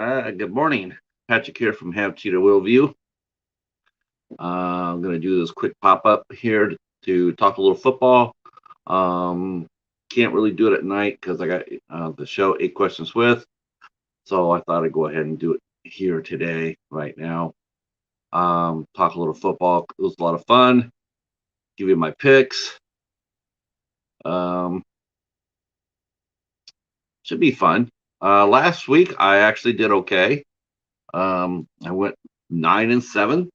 Good morning. Patrick here from Have Cheetah Will View. I'm going to do this quick pop up here to talk a little football. Um, can't really do it at night because I got the show 8 Questions With. So I thought I'd go ahead and do it here today, right now. Talk a little football. It was a lot of fun. Give you my picks. Um, should be fun. Last week I actually did okay. I went 9-7.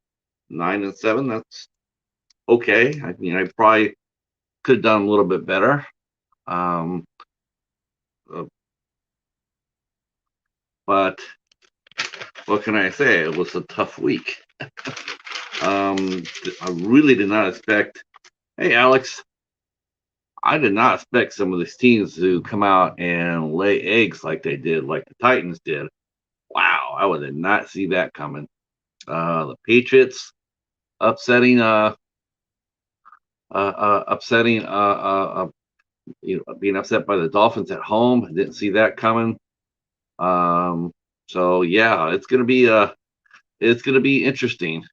9-7. That's okay. I mean, I probably could have done a little bit better. Um, uh, but what can I say? It was a tough week. I really did not expect. Hey, Alex, I did not expect some of these teams to come out and lay eggs like they did, like the Titans did. Wow, I did not see that coming. The Patriots upsetting, upsetting, being upset by the Dolphins at home. I didn't see that coming. So yeah, it's gonna be interesting.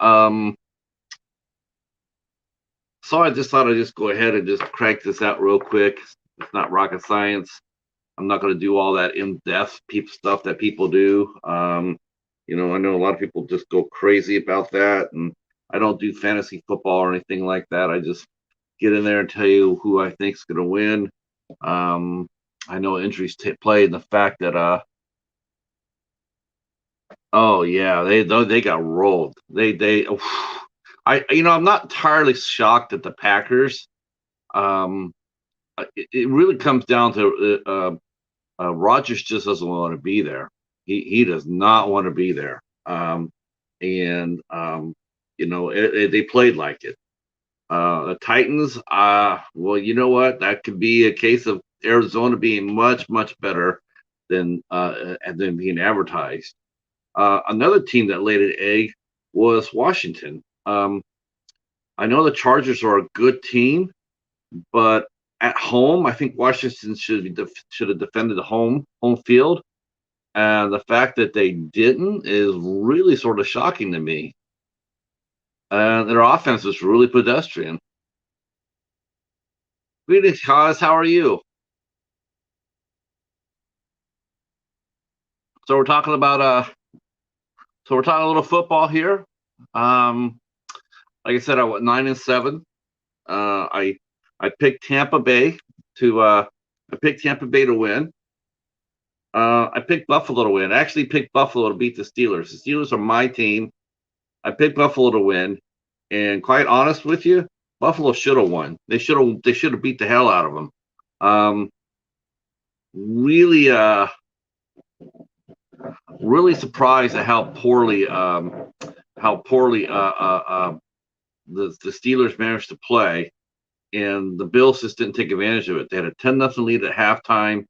Um, so I just thought I'd just go ahead and just crank this out real quick. It's not rocket science. I'm not gonna do all that in-depth stuff that people do. I know a lot of people just go crazy about that, and I don't do fantasy football or anything like that. I just get in there and tell you who I think's gonna win. Um, I know injuries played, and the fact that oh yeah, they got rolled. Oof. I'm not entirely shocked at the Packers. Um, it really comes down to Rodgers just doesn't want to be there. He does not want to be there. And they played like it. The Titans, well, you know what? That could be a case of Arizona being much better than being advertised. Another team that laid an egg was Washington. I know the Chargers are a good team, but at home, I think Washington should have defended the home field, and the fact that they didn't is really sort of shocking to me. And their offense was really pedestrian. Greetings, Kaz. How are you? So we're talking about so we're talking a little football here. Um, like I said, I went 9-7. I picked Tampa Bay to win. I picked Buffalo to win. I actually picked Buffalo to beat the Steelers. The Steelers are my team. I picked Buffalo to win, and quite honest with you, Buffalo should have won. They should have beat the hell out of them. Um, really, really surprised at how poorly the Steelers managed to play, and the Bills just didn't take advantage of it. They had a 10-0 lead at halftime.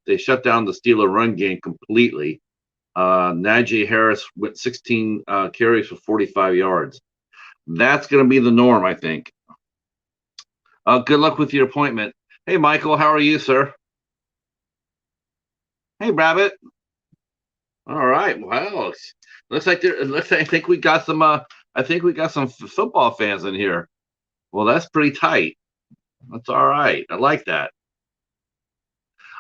They shut down the Steeler run game completely. Najee Harris went 16 carries for 45 yards. That's going to be the norm, I think. Good luck with your appointment. Hey, Michael, how are you, sir? Hey, Rabbit. All right. Well, I think we got some. I think we got some football fans in here. Well, that's pretty tight. That's all right. I like that.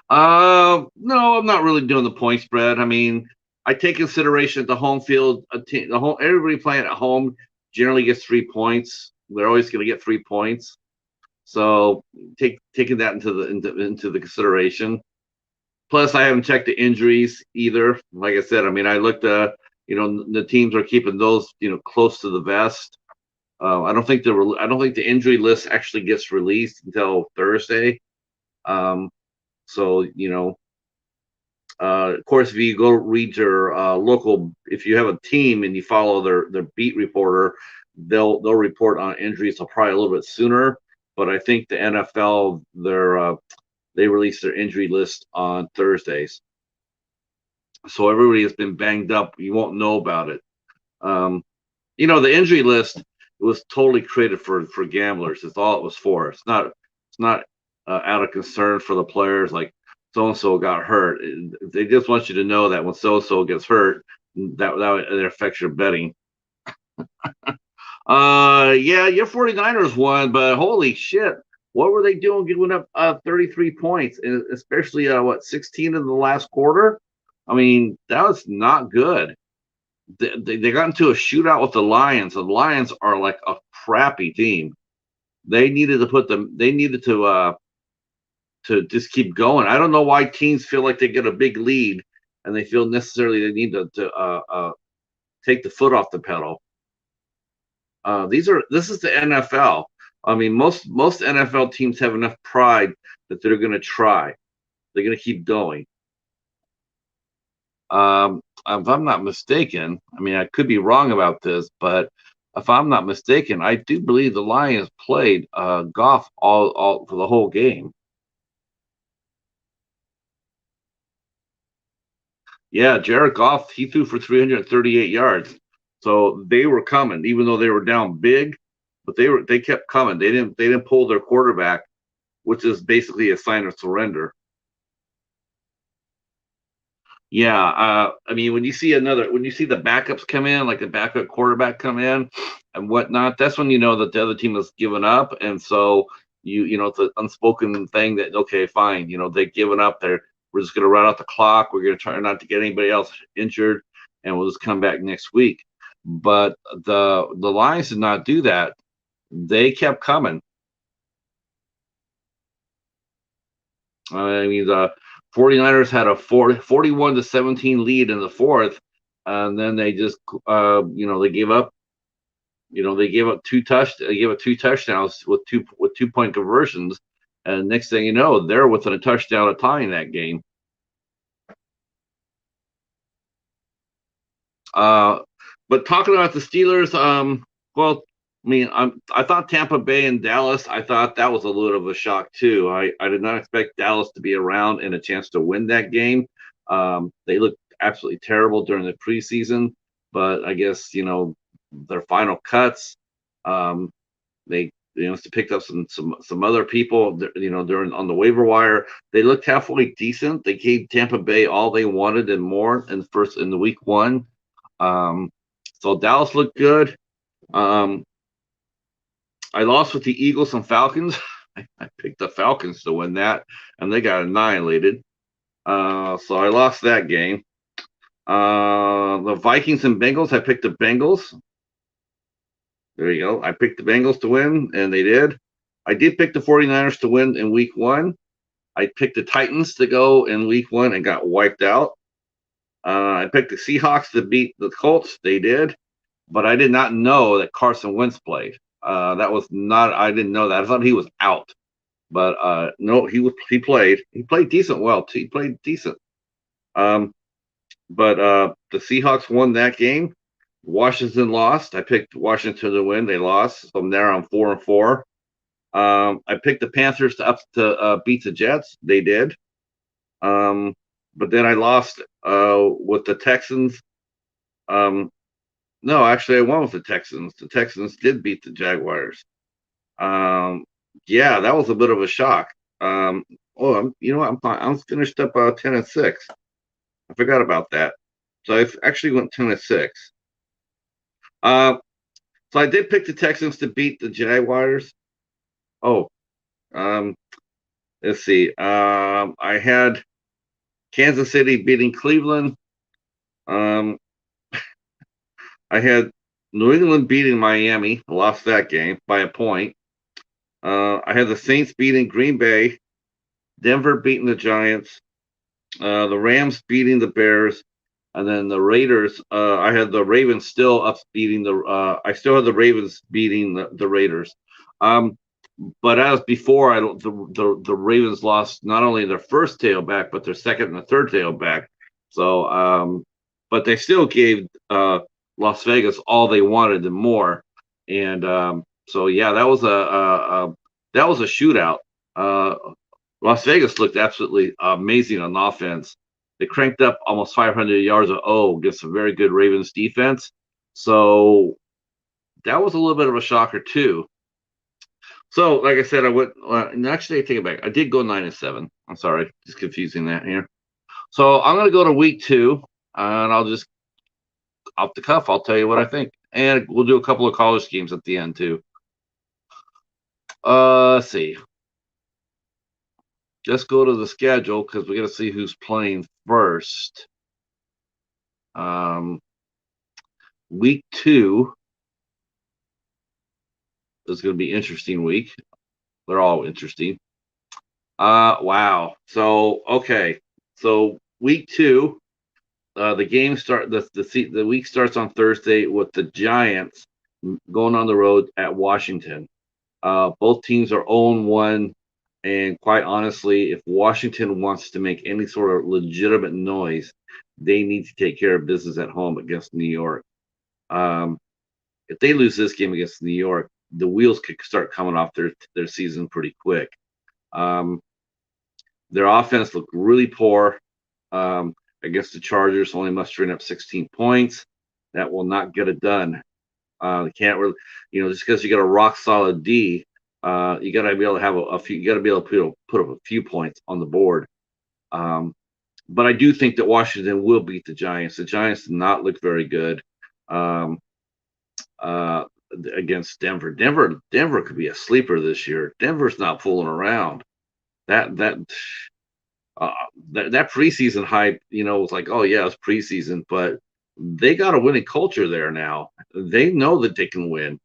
No, I'm not really doing the point spread. I mean, I take consideration the home field. Everybody playing at home generally gets 3 points. They're always going to get 3 points. So taking that into the consideration. Plus, I haven't checked the injuries either. Like I said, I mean, I looked. The teams are keeping those close to the vest. I don't think the injury list actually gets released until Thursday. Um, so of course, if you go read your local, if you have a team and you follow their beat reporter, they'll report on injuries. So probably a little bit sooner. But I think the NFL they release their injury list on Thursdays, so everybody has been banged up. You won't know about it. Um, the injury list was totally created for gamblers. It's all it was for. It's not out of concern for the players. Like so and so got hurt. They just want you to know that when so and so gets hurt, that it affects your betting. Yeah, your 49ers won, but holy shit, what were they doing giving up 33 points, and especially what 16 in the last quarter? I mean, that was not good. They got into a shootout with the Lions. The Lions are like a crappy team. They needed to put them. They needed to just keep going. I don't know why teams feel like they get a big lead and they feel necessarily they need to take the foot off the pedal. This is the NFL. I mean, most NFL teams have enough pride that they're going to try. They're going to keep going. If I'm not mistaken, I mean, I could be wrong about this, but if I'm not mistaken, I do believe the Lions played Goff all for the whole game. Yeah, Jared Goff, he threw for 338 yards. So they were coming, even though they were down big, but they kept coming. They didn't pull their quarterback, which is basically a sign of surrender. Yeah, I mean, when you see the backups come in, like the backup quarterback come in and whatnot, that's when you know that the other team has given up, and so it's an unspoken thing that okay, fine, they've given up. We're just going to run out the clock. We're going to try not to get anybody else injured, and we'll just come back next week. But the Lions did not do that. They kept coming. I mean, the 49ers had a 41-17 lead in the fourth, and then they just, they gave up. They gave up two touchdowns with two-point conversions, and next thing you know, they're within a touchdown of tying that game. Uh, but talking about the Steelers, well, I mean, I thought Tampa Bay and Dallas, I thought that was a little of a shock too. I did not expect Dallas to be around and a chance to win that game. They looked absolutely terrible during the preseason, but I guess their final cuts. They picked up some other people. During on the waiver wire, they looked halfway decent. They gave Tampa Bay all they wanted and more in the week one. So Dallas looked good. Um, I lost with the Eagles and Falcons. I picked the Falcons to win that, and they got annihilated. So I lost that game. The Vikings and Bengals, I picked the Bengals. There you go. I picked the Bengals to win, and they did. I did pick the 49ers to win in week one. I picked the Titans to go in week one and got wiped out. I picked the Seahawks to beat the Colts. They did. But I did not know that Carson Wentz played. I didn't know that. I thought he was out. But no, he played. He played decent well. He played decent. But the Seahawks won that game. Washington lost. I picked Washington to win. They lost. So there I'm 4-4. I picked the Panthers to beat the Jets. They did. But then I lost with the Texans. No, actually, I won with the Texans. The Texans did beat the Jaguars. Yeah, that was a bit of a shock. I'm finished up 10-6. I forgot about that. So I actually went 10-6. So I did pick the Texans to beat the Jaguars. Oh, let's see. I had Kansas City beating Cleveland. I had New England beating Miami. I lost that game by a point. I had the Saints beating Green Bay. Denver beating the Giants. The Rams beating the Bears. And then the Raiders, I had the Ravens still up beating I still had the Ravens beating the Raiders. But as before, the Ravens lost not only their first tailback, but their second and third tailback. So, but they still gave Las Vegas all they wanted and more. And so, yeah, that was a shootout. Las Vegas looked absolutely amazing on offense. They cranked up almost 500 yards of against a very good Ravens defense. So that was a little bit of a shocker too. So, like I said, I went. Actually, I take it back. I did go 9-7. I'm sorry, just confusing that here. So I'm going to go to week 2, and I'll just off the cuff. I'll tell you what I think, and we'll do a couple of college games at the end too. Let's see. Just go to the schedule because we got to see who's playing first. Um, week 2 is going to be interesting week. They're all interesting. Wow. So okay. So week 2, the game start the week starts on Thursday with the Giants going on the road at Washington. Both teams are 0-1, and quite honestly, if Washington wants to make any sort of legitimate noise, they need to take care of business at home against New York. Um, if they lose this game against New York, the wheels could start coming off their season pretty quick. Um, their offense looked really poor against the Chargers, only mustering up 16 points. That will not get it done. They can't really, just because you got a rock solid D, you got to be able to have a few. You got to be able to put up a few points on the board. But I do think that Washington will beat the Giants. The Giants did not look very good um, uh, against Denver. Denver could be a sleeper this year. Denver's not fooling around. That that uh, that preseason hype, was like, oh yeah, it's preseason, but they got a winning culture there now. They know that they can win.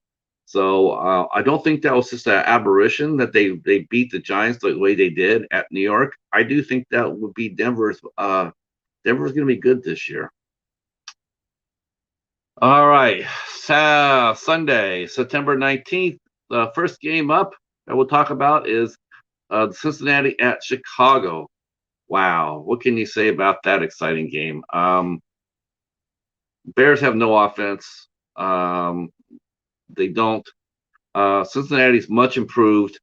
So I don't think that was just an aberration that they beat the Giants the way they did at New York. I do think that would be Denver's. Denver's going to be good this year. All right, Sunday, September 19th. The first game up that we'll talk about is Cincinnati at Chicago. Wow, what can you say about that exciting game? Bears have no offense. They don't. Cincinnati's much improved,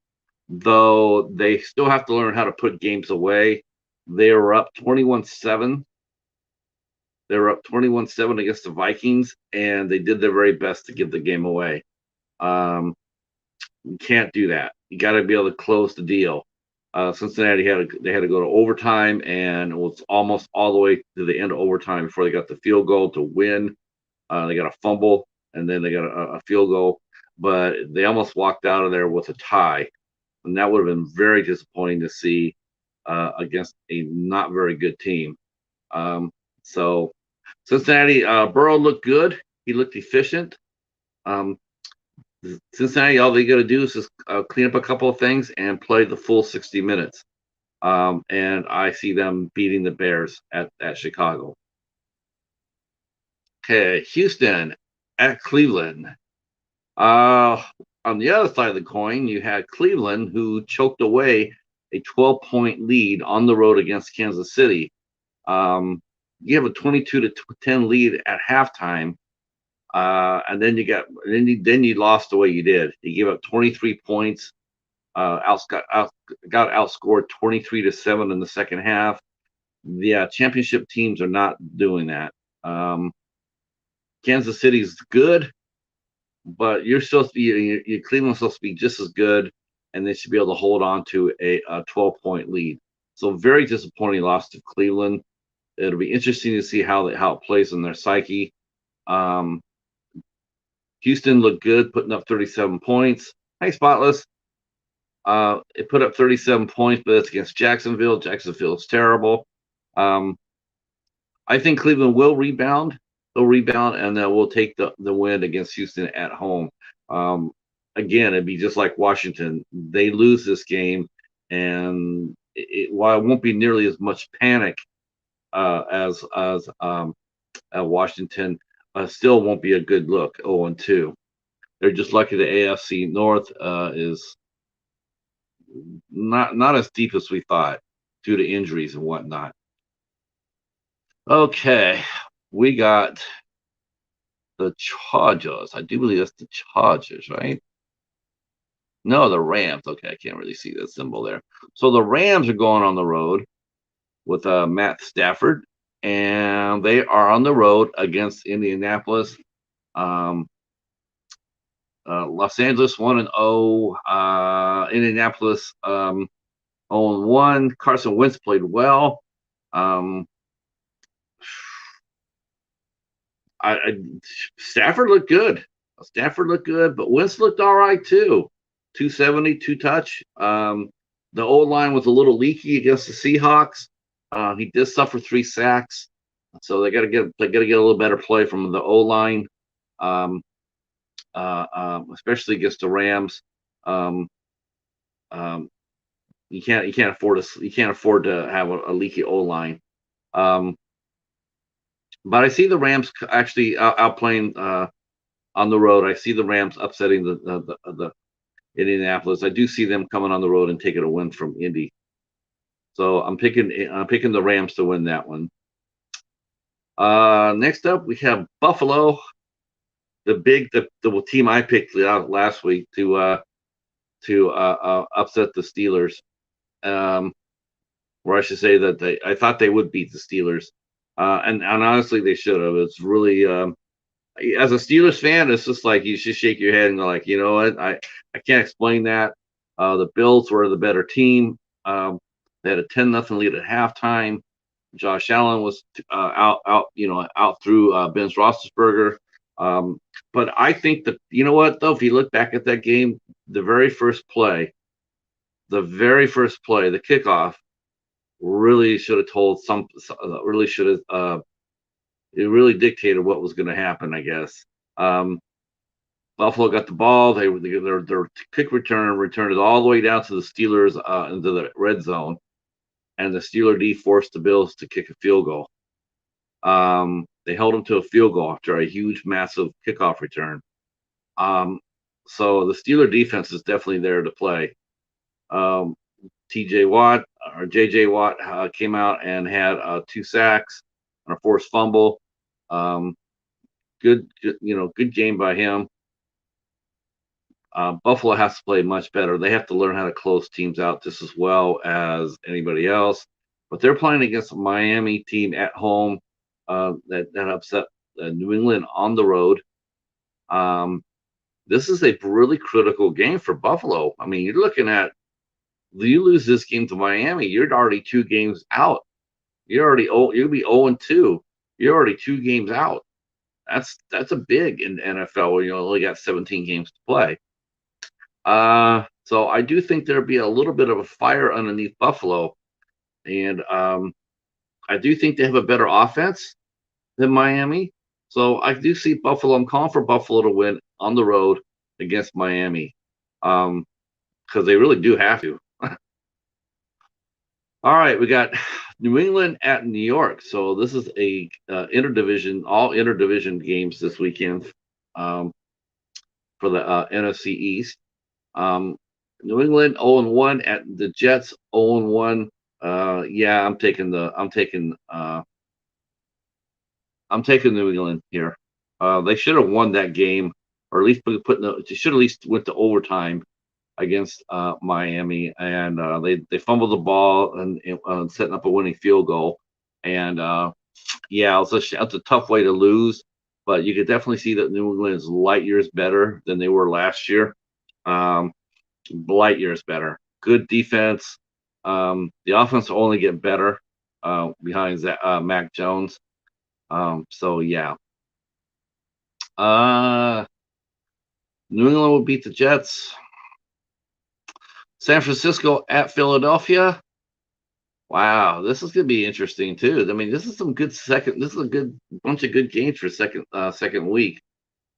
though they still have to learn how to put games away. They were up 21-7. They were up 21-7 against the Vikings, and they did their very best to give the game away. Um, you can't do that. You got to be able to close the deal. Cincinnati had to go to overtime, and it was almost all the way to the end of overtime before they got the field goal to win. They got a fumble, and then they got a field goal, but they almost walked out of there with a tie, and that would have been very disappointing to see against a not very good team. So Cincinnati, Burrow looked good. He looked efficient. Um, Cincinnati, all they got to do is just clean up a couple of things and play the full 60 minutes. And I see them beating the Bears at Chicago. Okay, Houston at Cleveland. Uh, on the other side of the coin, you had Cleveland, who choked away a 12-point lead on the road against Kansas City. You have a 22-10 lead at halftime, and then you lost the way you did. You gave up 23 points. Got outscored 23-7 in the second half. The championship teams are not doing that. Kansas City's good, but you're supposed to be your Cleveland's supposed to be just as good, and they should be able to hold on to a 12-point lead. So very disappointing loss to Cleveland. It'll be interesting to see how it plays in their psyche. Houston looked good, putting up 37 points. Hey, Spotless. It put up 37 points, but it's against Jacksonville. Jacksonville is terrible. I think Cleveland will rebound. They'll rebound, and then we'll take the win against Houston at home. Again, it'd be just like Washington. They lose this game, and while it won't be nearly as much panic as Washington, still won't be a good look. 0-2. They're just lucky the AFC North is not as deep as we thought due to injuries and whatnot. Okay, we got the Chargers. I do believe that's the Chargers, right? No, the Rams. Okay, I can't really see that symbol there. So the Rams are going on the road with Matt Stafford, and they are on the road against Indianapolis. Los Angeles 1-0. Indianapolis 0-1. Carson Wentz played well. Um, Stafford looked good. Stafford looked good, but Wentz looked all right too. 270, two touch. The old line was a little leaky against the Seahawks. He did suffer 3 sacks, so they got to get a little better play from the O line, um, especially against the Rams. Um, um, you can't afford to have a leaky O line. Um, but I see the Rams actually outplaying on the road. I see the Rams upsetting the Indianapolis. I do see them coming on the road and taking a win from Indy. So I'm picking the Rams to win that one. Next up, we have Buffalo, the team I picked out last week to upset the Steelers. Um, or I should say that I thought they would beat the Steelers, and honestly, they should have. It's really as a Steelers fan, it's just like you should shake your head and go like, you know what, I can't explain that. The Bills were the better team. They had a 10-0 lead at halftime. Josh Allen was out through Ben Roethlisberger. But I think that, you know what, though, if you look back at that game, the very first play, the kickoff, really should have really should have it really dictated what was going to happen, I guess. Um, Buffalo got the ball. Their kick return returned it all the way down to the Steelers into the red zone, and the Steeler D forced the Bills to kick a field goal. They held them to a field goal after a huge, massive kickoff return. So the Steeler defense is definitely there to play. T.J. Watt or J.J. Watt came out and had 2 sacks and a forced fumble. Good game by him. Buffalo has to play much better. They have to learn how to close teams out just as well as anybody else. But they're playing against a Miami team at home that upset New England on the road. This is a really critical game for Buffalo. I mean, you're looking at, you lose this game to Miami, you're already 2 games out. You'll be 0-2. You're already 2 games out. That's a big in the NFL where you only got 17 games to play. So I do think there'll be a little bit of a fire underneath Buffalo, and I do think they have a better offense than Miami. So I do see Buffalo. I'm calling for Buffalo to win on the road against Miami, because they really do have to. All right, we got New England at New York. So this is a all interdivision games this weekend for the NFC East. New England 0-1 at the Jets 0-1. Yeah, I'm taking New England here. They should have won that game, or at least they should at least went to overtime against Miami, and they fumbled the ball and setting up a winning field goal. And yeah, it's a tough way to lose, but you could definitely see that New England is light years better than they were last year. Light years better. Good defense. The offense will only get better behind Mac Jones. So yeah. New England will beat the Jets. San Francisco at Philadelphia. Wow, this is going to be interesting too. I mean, this is a good bunch of good games for second week.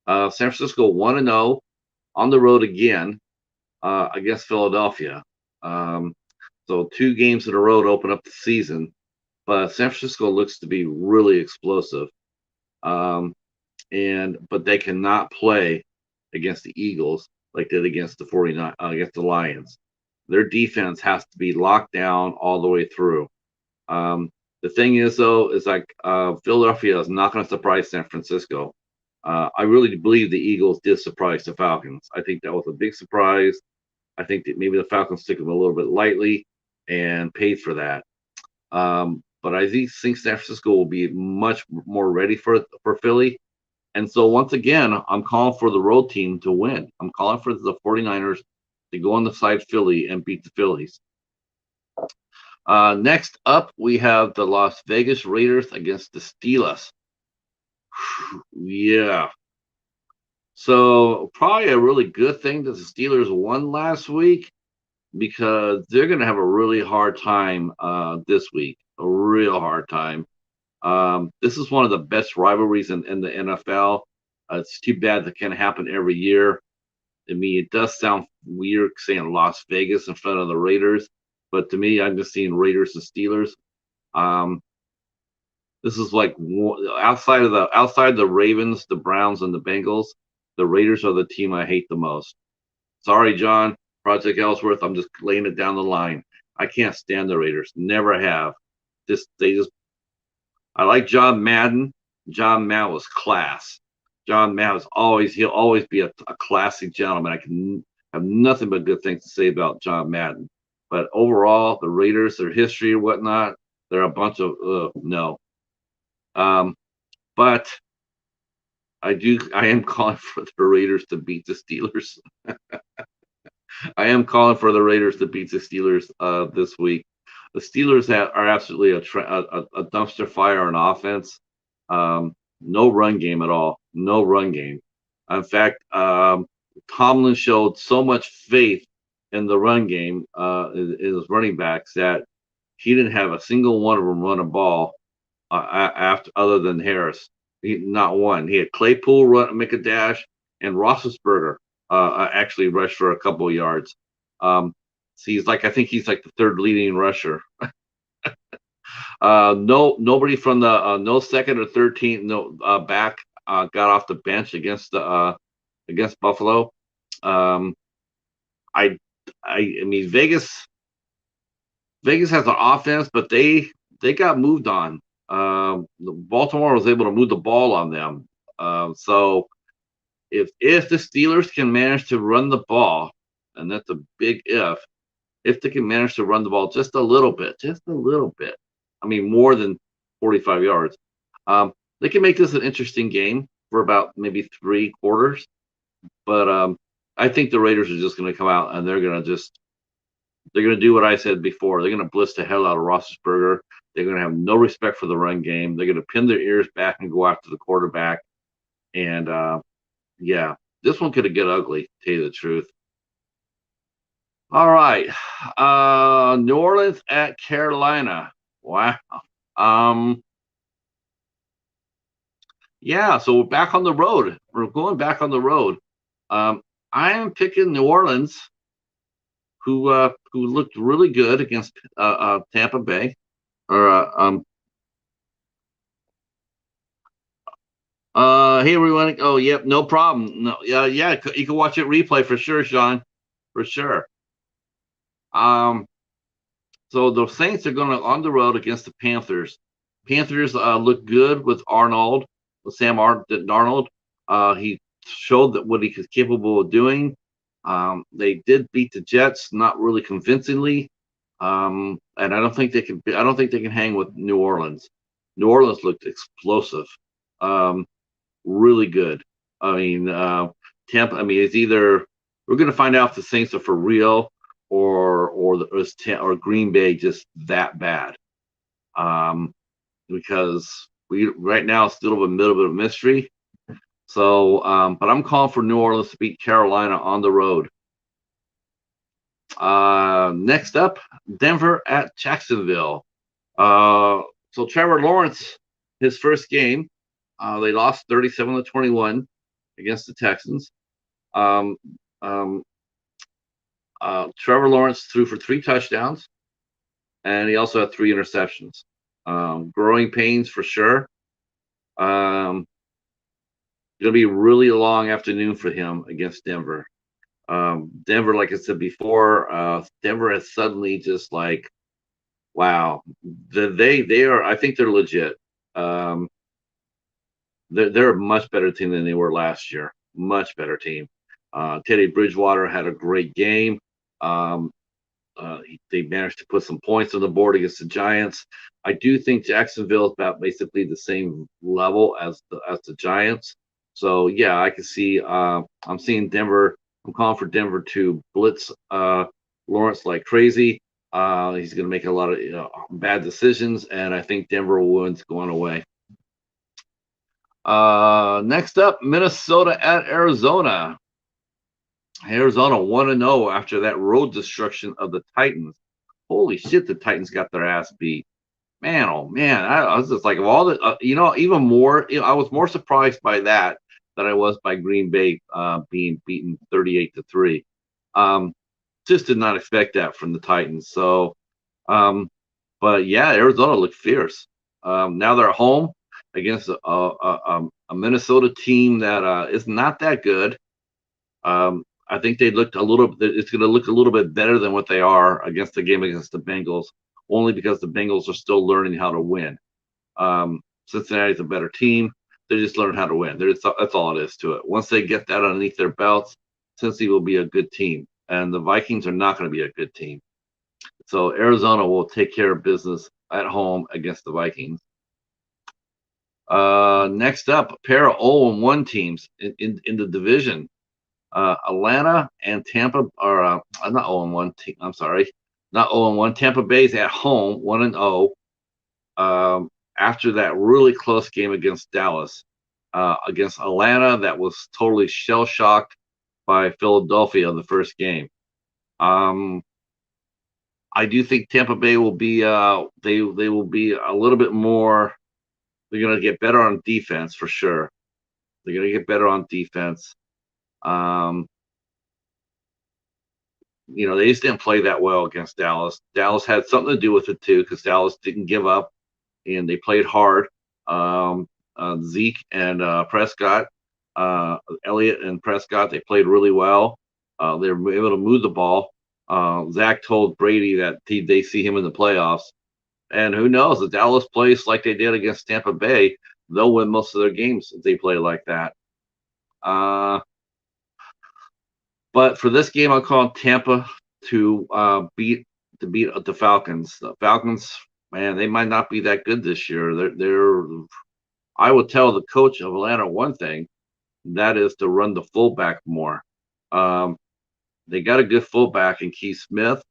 San Francisco 1-0 on the road again against Philadelphia. So 2 games in a row to open up the season. But San Francisco looks to be really explosive. But they cannot play against the Eagles like they did against against the Lions. Their defense has to be locked down all the way through. The thing is, though, is like Philadelphia is not going to surprise San Francisco. I really believe the Eagles did surprise the Falcons. I think that was a big surprise. I think that maybe the Falcons took them a little bit lightly and paid for that. But I think San Francisco will be much more ready for Philly, And so once again, I'm calling for the road team to win. I'm calling for the 49ers to go on the side Philly and beat the Phillies. Next up, we have the Las Vegas Raiders against the Steelers. Yeah. So probably a really good thing that the Steelers won last week because they're going to have a really hard time this week, a real hard time. This is one of the best rivalries in the NFL. It's too bad that can happen every year. I mean, it does sound weird saying Las Vegas in front of the Raiders, but to me, I'm just seeing Raiders and Steelers. Um, this is like outside the Ravens, the Browns, and the Bengals. The Raiders are the team I hate the most. Sorry, John, Project Ellsworth. I'm just laying it down the line. I can't stand the Raiders. Never have. They just. I like John Madden. John Madden was class. John Madden was he'll always be a classic gentleman. I can have nothing but good things to say about John Madden. But overall, the Raiders, their history and whatnot, they're a bunch of no. Um, but I am calling for the Raiders to beat the Steelers. I am calling for the Raiders to beat the Steelers this week. The Steelers are absolutely a dumpster fire on offense. No run game at all. No run game. In fact, Tomlin showed so much faith in the run game, in his running backs, that he didn't have a single one of them run a ball after other than Harris. Not one. He had Claypool make a dash, and Roethlisberger actually rushed for a couple of yards. So I think he's like the third leading rusher. Nobody from the no second or 13th back got off the bench against Buffalo. Um, I I mean Vegas has an offense, but they got moved on. Baltimore was able to move the ball on them. So if the Steelers can manage to run the ball, and that's a big if they can manage to run the ball just a little bit, I mean more than 45 yards, they can make this an interesting game for about maybe 3 quarters. But I think the Raiders are just going to come out and they're going to do what I said before. They're going to blitz the hell out of Roethlisberger. They're going to have no respect for the run game. They're going to pin their ears back and go after the quarterback. And yeah, this one could get ugly, to tell you the truth. All right. New Orleans at Carolina. Wow. Um, yeah, so we're back on the road. We're going back on the road. Um, I am picking New Orleans, who looked really good against Tampa Bay. Or hey everyone. Oh, yep, no problem. No, yeah, you can watch it replay for sure, Sean, for sure. Um, so the Saints are going to on the road against the Panthers. Panthers look good with Arnold, with Darnold. He showed that what he was capable of doing. They did beat the Jets, not really convincingly. And I don't think they can. I don't think they can hang with New Orleans. New Orleans looked explosive, really good. I mean, Tampa. I mean, it's either we're going to find out if the Saints are for real or Green Bay just that bad. Because we right now it's still a little bit of mystery. So, but I'm calling for New Orleans to beat Carolina on the road. Next up, Denver at Jacksonville. So Trevor Lawrence, his first game, they lost 37-21 against the Texans. Um, um, Trevor Lawrence threw for 3 touchdowns, and he also had 3 interceptions. Growing pains for sure. Going to be a really long afternoon for him against Denver. Denver, like I said before, Denver has suddenly just like, wow, they are. I think they're legit. They're a much better team than they were last year. Much better team. Teddy Bridgewater had a great game. Um, they managed to put some points on the board against the Giants. I do think Jacksonville is about basically the same level as the Giants. So yeah, I can see. I'm seeing Denver. I'm calling for Denver to blitz Lawrence like crazy. He's going to make a lot of bad decisions, and I think Denver wins going away. Next up, Minnesota at Arizona. Arizona 1-0 after that road destruction of the Titans. Holy shit, the Titans got their ass beat. Man, oh man, I was just like, of all the, even more, I was more surprised by that than I was by Green Bay being beaten 38-3. Um, just did not expect that from the Titans. So, um, but yeah, Arizona looked fierce. Now they're home against a Minnesota team that is not that good. I think they looked a little. It's going to look a little bit better than what they are against the game against the Bengals, only because the Bengals are still learning how to win. Cincinnati's a better team. They just learn how to win. That's all it is to it. Once they get that underneath their belts, Cincy will be a good team, and the Vikings are not going to be a good team. So Arizona will take care of business at home against the Vikings. Next up, a pair of 0-1 teams in the division. Atlanta and Tampa are not 0-1. I'm sorry, not 0-1. Tampa Bay's at home 1-0. After that really close game against Dallas, against Atlanta, that was totally shell shocked by Philadelphia in the first game. I do think Tampa Bay will be they will be a little bit more. They're going to get better on defense for sure. They're going to get better on defense. Um, they just didn't play that well against Dallas. Dallas had something to do with it too, because Dallas didn't give up and they played hard. Zeke and Prescott, Elliott and Prescott, they played really well. They were able to move the ball. Zach told Brady that they see him in the playoffs. And who knows, if Dallas plays like they did against Tampa Bay, they'll win most of their games if they play like that. But for this game, I'll call Tampa to beat the Falcons. The Falcons, man, they might not be that good this year. They're I would tell the coach of Atlanta one thing, that is to run the fullback more. Um, they got a good fullback in Keith Smith.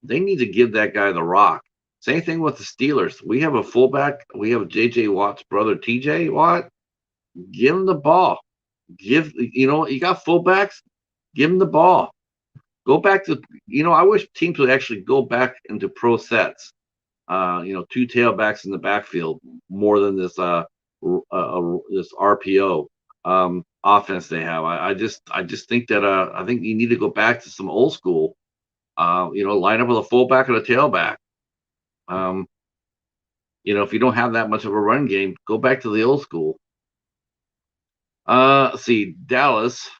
They need to give that guy the rock. Same thing with the Steelers. We have a fullback. We have J.J. Watt's brother, T.J. Watt. Give him the ball. You got fullbacks. Give him the ball. Go back to, I wish teams would actually go back into pro sets. Two tailbacks in the backfield more than this this RPO offense they have. I just think that I think you need to go back to some old school. Line up with a fullback and a tailback. If you don't have that much of a run game, go back to the old school. See, Dallas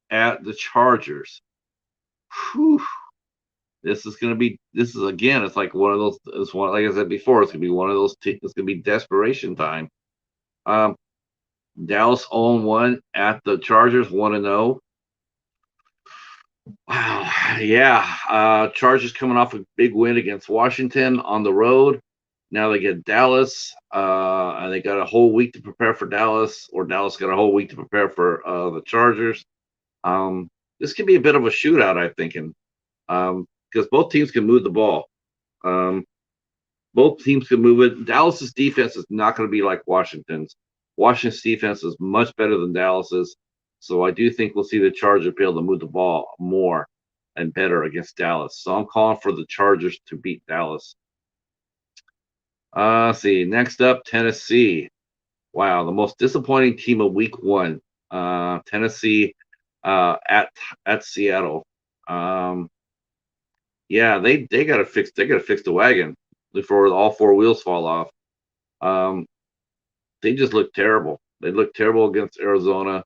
at the Chargers. Whew. This is again, it's like one of those, like I said before, it's going to be one of those, it's going to be desperation time. Dallas 0-1 at the Chargers 1-0. Wow. Yeah. Chargers coming off a big win against Washington on the road. Now they get Dallas, and they got a whole week to prepare for Dallas, or Dallas got a whole week to prepare for the Chargers. This could be a bit of a shootout, I'm thinking, because both teams can move the ball. Both teams can move it. Dallas's defense is not going to be like Washington's. Washington's defense is much better than Dallas's. So I do think we'll see the Chargers be able to move the ball more and better against Dallas. So I'm calling for the Chargers to beat Dallas. See, next up, Tennessee. Wow, the most disappointing team of week one. Tennessee at Seattle. Yeah, they gotta fix the wagon before all four wheels fall off. They just look terrible. They look terrible against Arizona.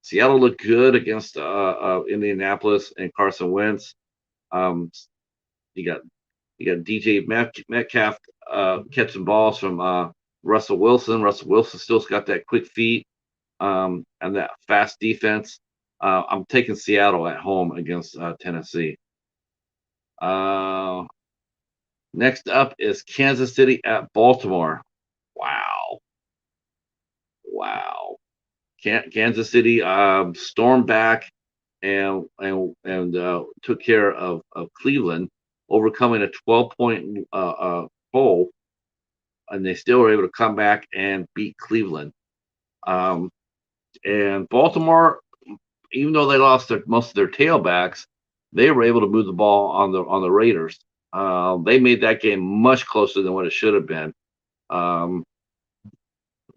Seattle looked good against Indianapolis and Carson Wentz. You got DJ Metcalf catching balls from Russell Wilson. Russell Wilson still's got that quick feet and that fast defense. I'm taking Seattle at home against Tennessee. Next up is Kansas City at Baltimore. Wow. Kansas City stormed back and took care of Cleveland, overcoming a 12-point hole, and they still were able to come back and beat Cleveland. Um, and Baltimore, even though they lost most of their tailbacks, they were able to move the ball on the Raiders. They made that game much closer than what it should have been. Um,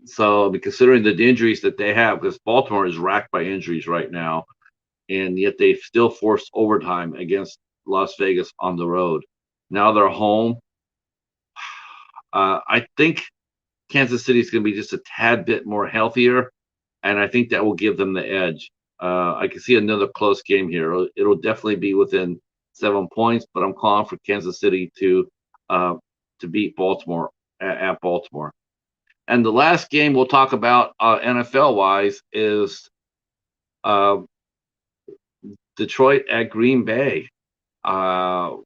so, considering the injuries that they have, because Baltimore is racked by injuries right now, and yet they still forced overtime against Las Vegas on the road. Now they're home. I think Kansas City is going to be just a tad bit more healthier, and I think that will give them the edge. I can see another close game here. It'll definitely be within 7 points, but I'm calling for Kansas City to beat Baltimore at Baltimore. And the last game we'll talk about NFL wise is uh, Detroit at Green Bay. Yeah,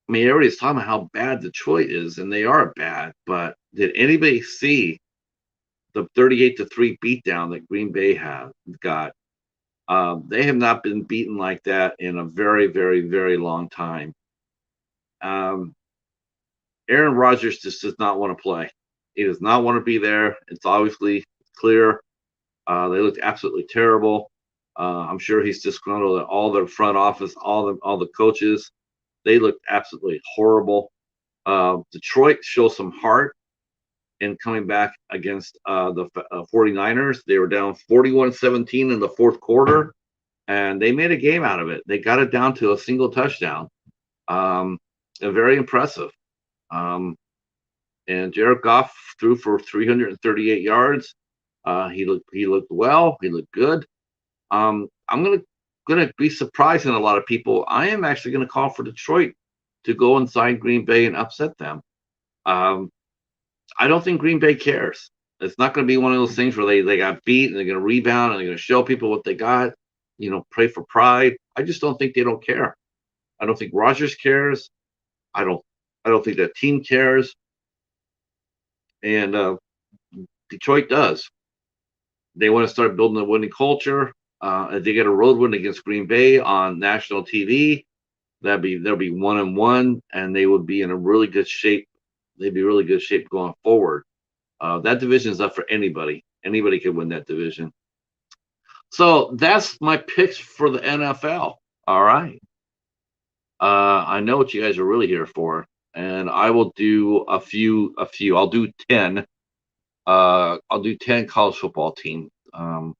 everybody's talking about how bad Detroit is, and they are bad. But did anybody see the 38-3 beatdown that Green Bay got? They have not been beaten like that in a very, very, very long time. Aaron Rodgers just does not want to play. He does not want to be there. It's obviously clear. They looked absolutely terrible. I'm sure he's disgruntled at all the front office, all the coaches. They looked absolutely horrible. Detroit shows some heart in coming back against the 49ers. They were down 41-17 in the fourth quarter, and they made a game out of it. They got it down to a single touchdown. Very impressive. And Jared Goff threw for 338 yards. He looked well. He looked good. I'm gonna be surprising a lot of people. I am actually gonna call for Detroit to go inside Green Bay and upset them. I don't think Green Bay cares. It's not going to be one of those things where they got beat and they're going to rebound and they're going to show people what they got. Pray for pride. I just don't think they don't care. I don't think Rodgers cares. I don't think that team cares. And Detroit does. They want to start building a winning culture. If they get a road win against Green Bay on national TV, they'll be 1-1, and they would be in a really good shape. They'd be really good shape going forward. That division is up for anybody. Anybody could win that division. So that's my picks for the NFL. All right. I know what you guys are really here for, and I will do a few. I'll do 10. I'll do 10 college football teams. I'll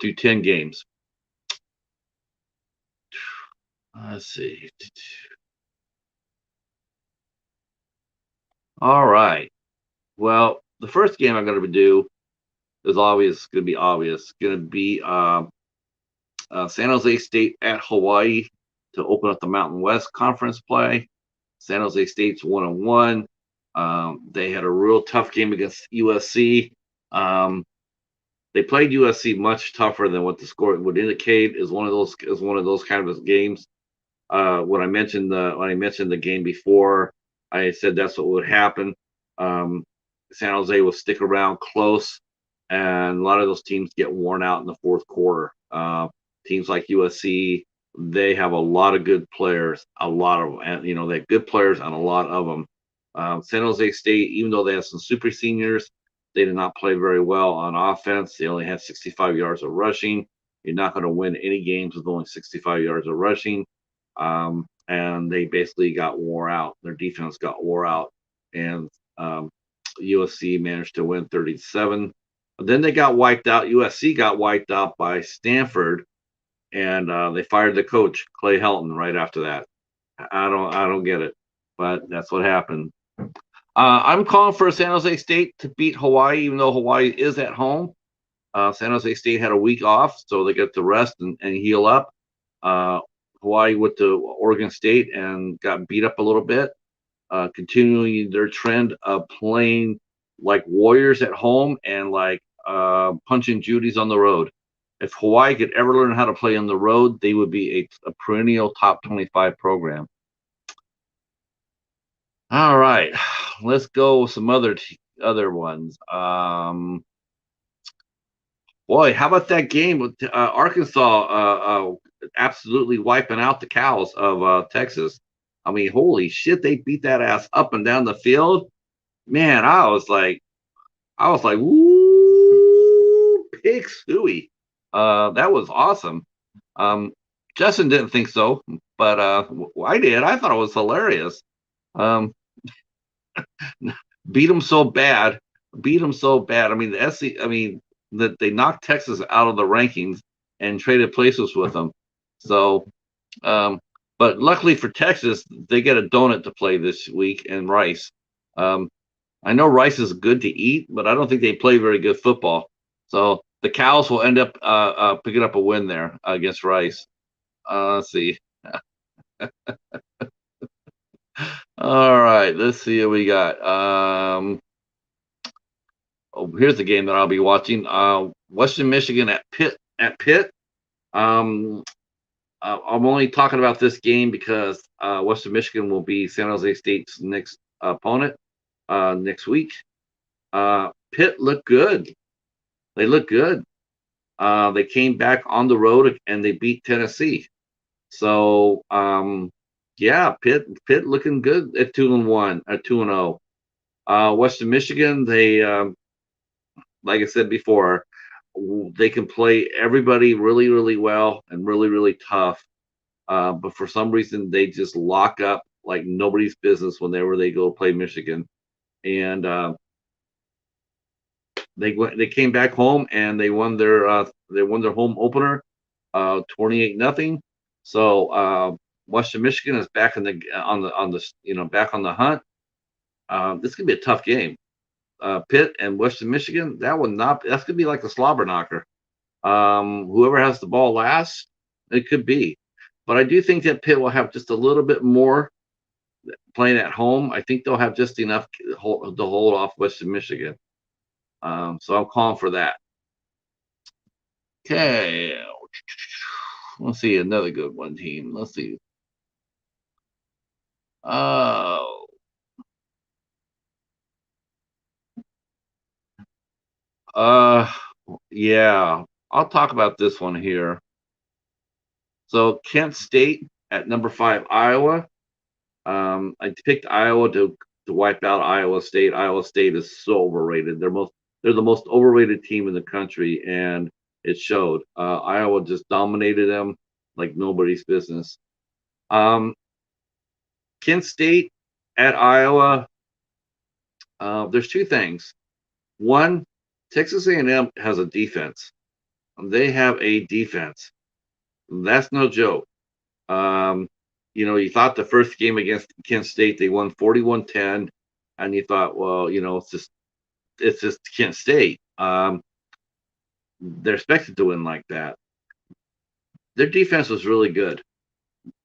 do 10 games. Let's see. All right. Well, the first game I'm going to do is obvious. Going to be obvious. Going to be San Jose State at Hawaii to open up the Mountain West Conference play. San Jose State's 1-1. They had a real tough game against USC. They played USC much tougher than what the score would indicate. Is one of those kind of games. When I mentioned the game before, I said that's what would happen. San Jose will stick around close, and a lot of those teams get worn out in the fourth quarter. Teams like USC, they have a lot of good players, they have good players and a lot of them. San Jose State, even though they have some super seniors, they did not play very well on offense. They only had 65 yards of rushing. You're not going to win any games with only 65 yards of rushing. And they basically got wore out. Their defense got wore out, and USC managed to win 37. But then they got wiped out. USC got wiped out by Stanford, and they fired the coach Clay Helton right after that. I don't get it, but that's what happened. I'm calling for San Jose State to beat Hawaii, even though Hawaii is at home. San Jose State had a week off, so they get to rest and heal up. Hawaii went to Oregon State and got beat up a little bit, continuing their trend of playing like warriors at home and like punching Judies on the road. If Hawaii could ever learn how to play on the road, they would be a perennial top 25 program. All right, let's go with some other ones. Boy, how about that game with Arkansas absolutely wiping out the cows of Texas? I mean, holy shit, they beat that ass up and down the field. Man, I was like, woo, pig suey. That was awesome. Um, Justin didn't think so, but I did. I thought it was hilarious. Um, beat them so bad, beat them so bad. I mean, I mean, that they knocked Texas out of the rankings and traded places with them. So, um, but luckily for Texas, they get a donut to play this week and Rice. Um, I know Rice is good to eat, but I don't think they play very good football. So the Cows will end up picking up a win there against Rice. Let's see. All right, let's see what we got. Oh, here's the game that I'll be watching. Western Michigan at Pitt. Um, I'm only talking about this game because Western Michigan will be San Jose State's next opponent next week. Pitt looked good. They looked good. They came back on the road and they beat Tennessee. So yeah, Pitt looking good at 2-1, at 2-0. Western Michigan, they like I said before, they can play everybody really, really well and really, really tough. But for some reason, they just lock up like nobody's business whenever they go play Michigan. And they came back home and they won their home opener, 28-0. So Western Michigan is back in the on the back on the hunt. This could be a tough game. Pitt and Western Michigan, that's gonna be like the slobber knocker. Whoever has the ball last, it could be. But I do think that Pitt will have just a little bit more playing at home. I think they'll have just enough to hold off Western Michigan. So I'm calling for that. Okay. Let's see another good one team. Let's see. Oh, uh, yeah. I'll talk about this one here. So Kent State at number 5, Iowa. I picked Iowa to wipe out Iowa State. Iowa State is so overrated. They're the most overrated team in the country, and it showed. Iowa just dominated them like nobody's business. Um, Kent State at Iowa. There's two things. One, Texas A&M has a defense. They have a defense. That's no joke. Um, you thought the first game against Kent State they won 41-10, and you thought, well, it's just Kent State. They're expected to win like that. Their defense was really good.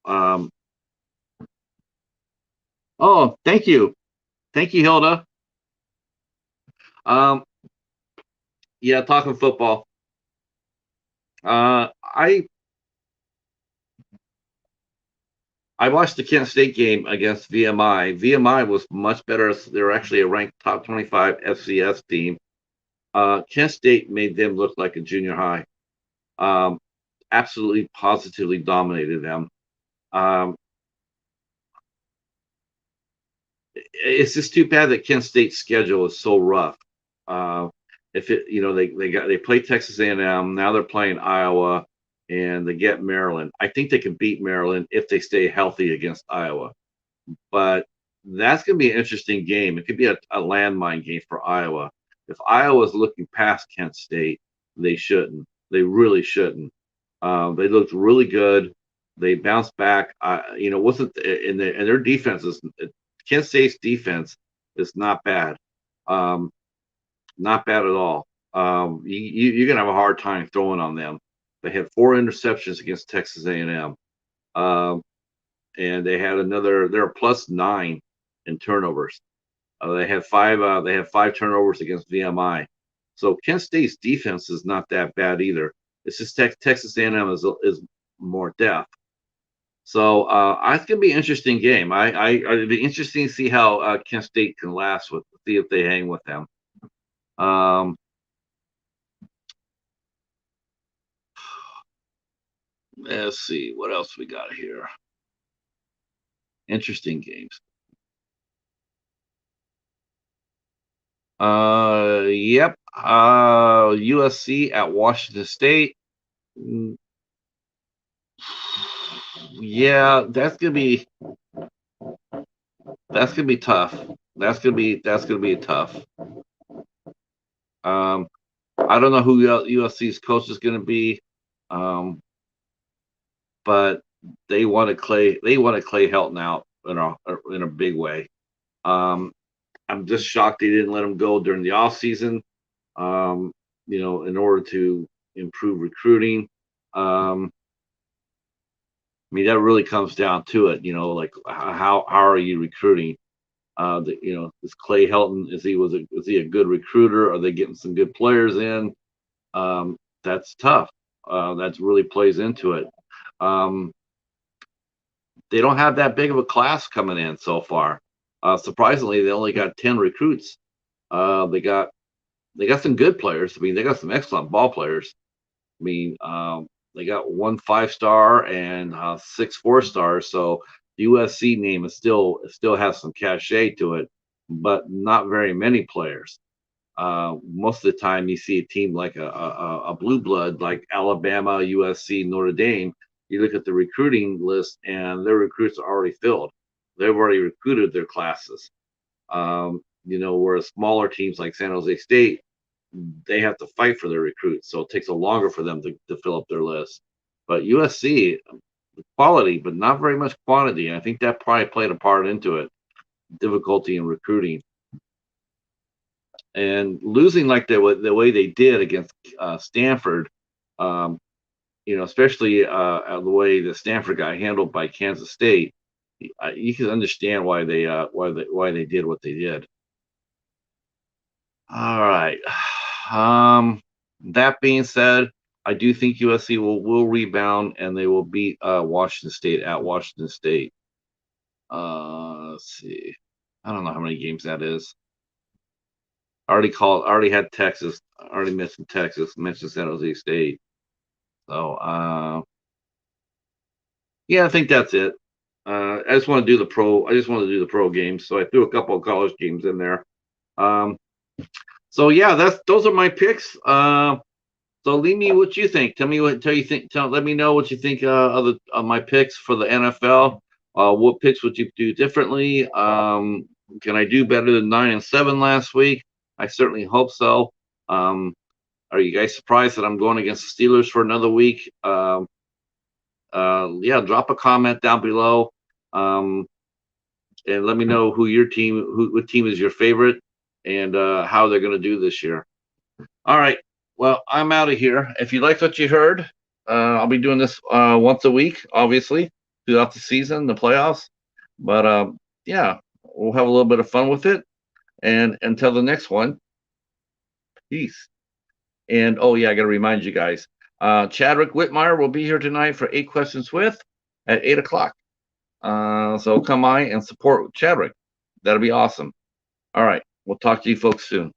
Um, oh, thank you, Hilda. Um, yeah, talking football. I watched the Kent State game against VMI. VMI was much better. They were actually a ranked top 25 FCS team. Kent State made them look like a junior high. Um, Absolutely, positively dominated them. Um, it's just too bad that Kent State's schedule is so rough. Uh, if it, they play Texas A&M, now they're playing Iowa, and they get Maryland. I think they can beat Maryland if they stay healthy against Iowa. But that's going to be an interesting game. It could be a landmine game for Iowa. If Iowa is looking past Kent State, they shouldn't. They really shouldn't. They looked really good. They bounced back. Wasn't in their defense is Kent State's defense is not bad. Um, Not bad at all. You're gonna have a hard time throwing on them. They had 4 interceptions against Texas A&M. Um, and they had another. They're a +9 in turnovers. They had five. They had 5 turnovers against VMI. So Kent State's defense is not that bad either. It's just Texas A&M is more depth. So it's gonna be an interesting game. It'd be interesting to see how Kent State can last with, see if they hang with them. Um, let's see what else we got here. Interesting games. Yep. USC at Washington State. Mm, Yeah, that's gonna be tough. That's gonna be tough. Um, I don't know who USC's coach is gonna be, um, but they wanted Clay Helton out in a big way. Um, I'm just shocked they didn't let him go during the off season. In order to improve recruiting. Um, I mean, that really comes down to it. Like how are you recruiting? Is Clay Helton, is he a good recruiter? Are they getting some good players in? That's tough. That really plays into it. Um, they don't have that big of a class coming in so far. Surprisingly, they only got 10 recruits. They got some good players. I mean, they got some excellent ball players. I mean, they got one 5-star and 6 4-stars. So the USC name is still has some cachet to it, but not very many players. Most of the time, you see a team like a blue blood like Alabama, USC, Notre Dame. You look at the recruiting list, and their recruits are already filled. They've already recruited their classes. Whereas smaller teams like San Jose State, they have to fight for their recruits, so it takes a longer for them to fill up their list. But USC, quality, but not very much quantity. And I think that probably played a part into it. Difficulty in recruiting and losing like the way they did against Stanford. Um, especially the way the Stanford got handled by Kansas State. You can understand why they did what they did. All right. Um, that being said, I do think USC will rebound and they will beat Washington State at Washington State. Let's see. I don't know how many games that is. Already had Texas. Already mentioned Texas. Mentioned San Jose State. So yeah, I think that's it. I just want to do the pro. I just want to do the pro games. So I threw a couple of college games in there. Um, so yeah, those are my picks. So leave me what you think. Tell you think. Let me know what you think of my picks for the NFL. What picks would you do differently? Can I do better than 9-7 last week? I certainly hope so. Are you guys surprised that I'm going against the Steelers for another week? Yeah, drop a comment down below, um, and let me know what team is your favorite, and how they're going to do this year. All right. Well, I'm out of here. If you liked what you heard, I'll be doing this once a week, obviously, throughout the season, the playoffs. But yeah, we'll have a little bit of fun with it. And until the next one, peace. And oh yeah, I got to remind you guys, Chadwick Whitmire will be here tonight for 8 Questions with at 8 o'clock. So come by and support Chadwick. That'll be awesome. All right, we'll talk to you folks soon.